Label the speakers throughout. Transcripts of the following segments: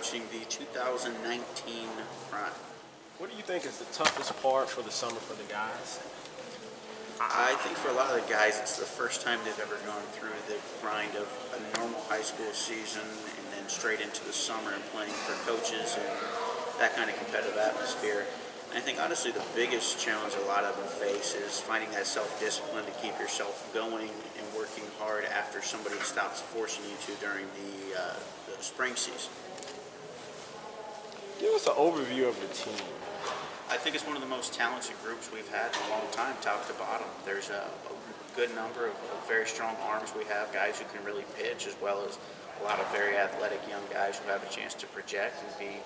Speaker 1: coaching the 2019 Prime.
Speaker 2: What do you think is the toughest part for the summer for the guys?
Speaker 1: I think for a lot of the guys, it's the first time they've ever gone through the grind of a normal high school season and then straight into the summer and playing for coaches and that kind of competitive atmosphere. And I think honestly the biggest challenge a lot of them face is finding that self-discipline to keep yourself going and working hard after somebody stops forcing you to during the spring season.
Speaker 2: Give us an overview of the team.
Speaker 1: I think it's one of the most talented groups we've had in a long time, top to bottom. There's a good number of very strong arms we have, guys who can really pitch, as well as a lot of very athletic young guys who have a chance to project and be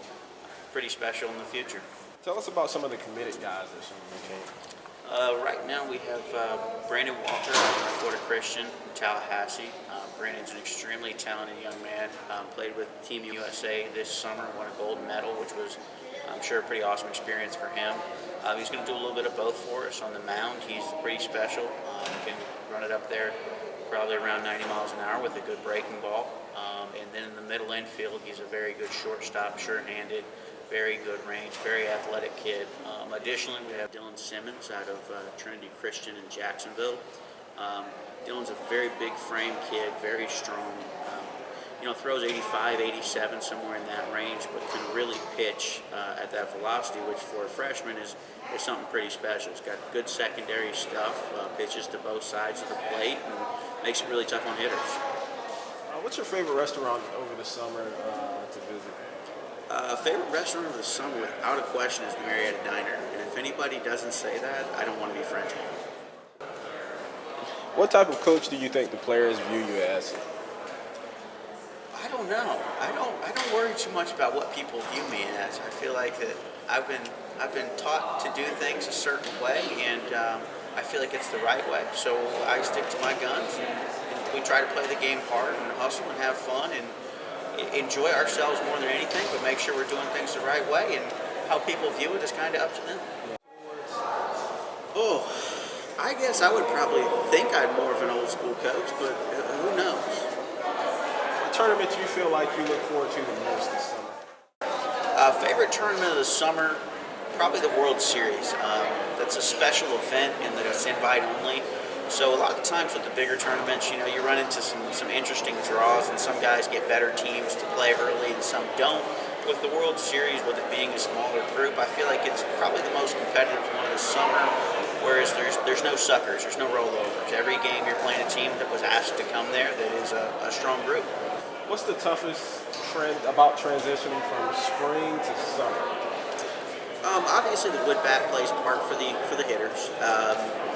Speaker 1: pretty special in the future.
Speaker 2: Tell us about some of the committed guys that's on the team.
Speaker 1: Right now we have Brandon Walker out of Florida Christian in Tallahassee. Brandon's an extremely talented young man. Played with Team USA this summer, won a gold medal, which was, I'm sure, a pretty awesome experience for him. He's going to do a little bit of both for us on the mound. He's pretty special. Can run it up there probably around 90 miles an hour with a good breaking ball. And then in the middle infield, he's a very good shortstop, sure-handed, very good range, very athletic kid. Additionally, we have Dylan Simmons out of Trinity Christian in Jacksonville. Dylan's a very big frame kid, very strong. Throws 85, 87, somewhere in that range, but can really pitch at that velocity, which for a freshman is something pretty special. He's got good secondary stuff, pitches to both sides of the plate, and makes it really tough on hitters.
Speaker 2: What's your favorite restaurant over the summer to visit?
Speaker 1: Favorite restaurant of the summer, without a question, is the Marietta Diner. And if anybody doesn't say that, I don't want to be friends with them.
Speaker 2: What type of coach do you think the players view you as?
Speaker 1: I don't know. I don't worry too much about what people view me as. I feel like that I've been taught to do things a certain way, and I feel like it's the right way. So I stick to my guns, and we try to play the game hard and hustle and have fun and enjoy ourselves more than anything, but make sure we're doing things the right way, and how people view it is kind of up to them. Oh, I guess I would probably think I'm more of an old school coach, but who knows?
Speaker 2: What tournament do you feel like you look forward to the most this summer?
Speaker 1: Favorite tournament of the summer, probably the World Series. That's a special event in that it's invite only. So a lot of times with the bigger tournaments, you run into some interesting draws, and some guys get better teams to play early and some don't. With the World Series, with it being a smaller group, I feel like it's probably the most competitive one of the summer, whereas there's no suckers, there's no rollovers. Every game you're playing a team that was asked to come there that is a strong group.
Speaker 2: What's the toughest trend about transitioning from spring to summer?
Speaker 1: Obviously the wood bat plays a part for the hitters.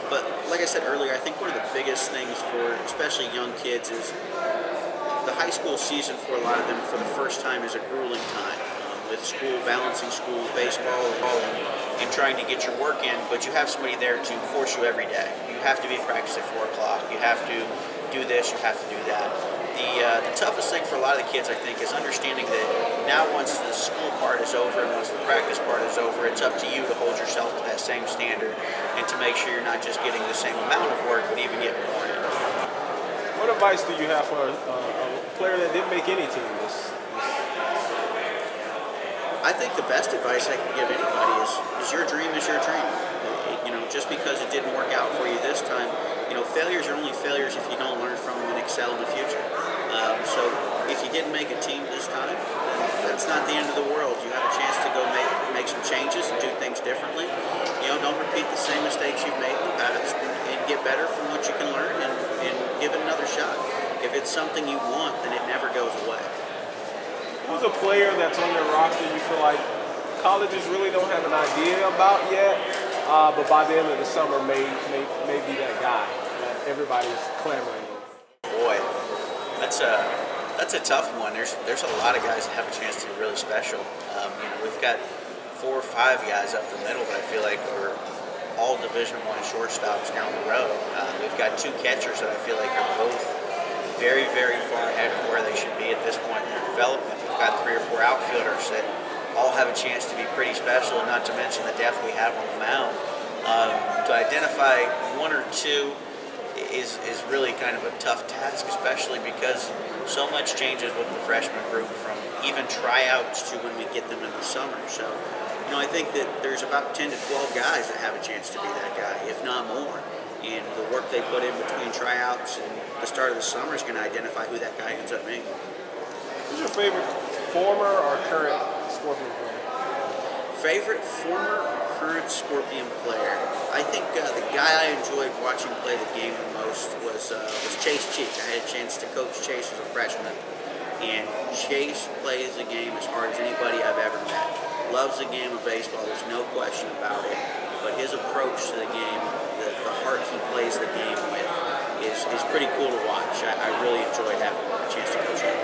Speaker 1: But like I said earlier, I think one of the biggest things for especially young kids is the high school season for a lot of them for the first time is a grueling time. With school, balancing school, baseball, and trying to get your work in, but you have somebody there to force you every day. You have to be at practice at 4 o'clock. You have to do this, you have to do that. The toughest thing for a lot of the kids, I think, is understanding that now once the school part is over and once the practice part is over, it's up to you to hold yourself to that same standard and to make sure you're not just getting the same amount of work, but even getting more in.
Speaker 2: What advice do you have for a player that didn't make any team this?
Speaker 1: I think the best advice I can give anybody is your dream is your dream. Just because it didn't work out for you this time, failures are only failures if you don't learn from them and excel in the future. So if you didn't make a team this time, that's not the end of the world. You have a chance to go make some changes and do things differently. Don't repeat the same mistakes you've made in the past, and get better from what you can learn and give it another shot. If it's something you want, then it never goes away.
Speaker 2: Who's a player that's on your roster you feel like colleges really don't have an idea about yet, but by the end of the summer may be that guy that everybody's clamoring over?
Speaker 1: Boy, that's a tough one. There's a lot of guys that have a chance to be really special. We've got 4 or 5 guys up the middle that I feel like are all Division I shortstops down the road. We've got 2 catchers that I feel like are both very, very far ahead of where they should be at this point in their development. We've got 3 or 4 outfielders that all have a chance to be pretty special, and not to mention the depth we have on the mound. To identify 1 or 2, is really kind of a tough task, especially because so much changes with the freshman group from even tryouts to when we get them in the summer. So, I think that there's about 10 to 12 guys that have a chance to be that guy, if not more. And the work they put in between tryouts and the start of the summer is going to identify who that guy ends up being.
Speaker 2: Who's your favorite former or current Scorpion player?
Speaker 1: Favorite former or current Scorpion player? I think the guy I enjoyed watching play the game the most was Chase Cheek. I had a chance to coach Chase as a freshman, and Chase plays the game as hard as anybody I've ever met. Loves the game of baseball, there's no question about it, but his approach to the game, the heart he plays the game with, is pretty cool to watch. I really enjoyed having a chance to coach him.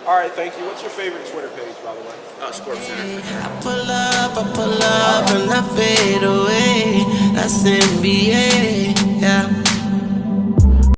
Speaker 2: All right, thank you. What's your favorite Twitter page, by the way?
Speaker 1: Scorp Center, for sure.
Speaker 3: I pull up and I fade away. That's NBA.